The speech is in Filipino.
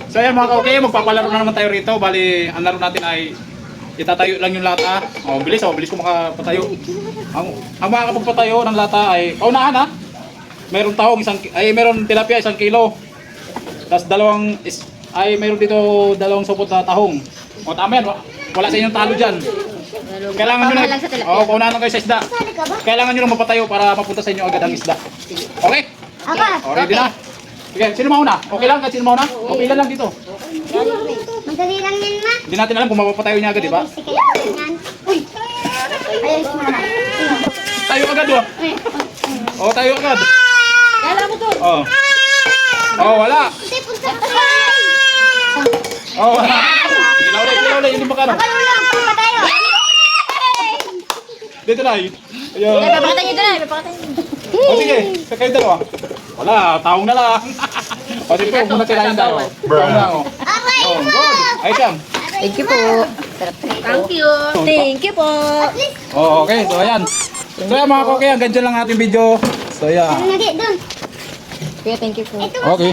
So ayan mga ka-okay, magpapalaro na naman tayo rito. Bali, ang laro natin ay itatayo lang yung lata. Bilis ko makapatayo. Ang makakapagpatayo ng lata ay paunahan ha. Meron tahong meron tilapia 1 kilo. Tapos meron dito 2 supot na tahong. O tama yan, wala sa inyong talo dyan. Kailangan nyo na, paunahan lang kayo sa isda. Kailangan nyo lang mapatayo para mapunta sa inyo agad ang isda. Okay? Ready na? Sige, sino mauna? Okay lang kahit sino mauna? Okay lang dito. Madali lang yan, ma. Hindi natin alam kung mapapatayo niya agad, di ba? Uy! Ayun, mama. Tayo agad, tayo agad. Kala mo to. Wala. Wala. Ilaw ulit, hindi makano. Kapalo lang, patayo. Dito na, ayun. Papakatan nyo doon, papakatan nyo. Sige, sa kayo dalawa. Wala, taong na lang. Sige, muna sila yung dalawa. Taong na ako. Good. Ay, Siyam. Thank you po. Thank you. Thank you po. Okay, so ayan. So ayan mga koke, hanggang dyan lang ating video. So ayan. Kuya, thank you po. Okay.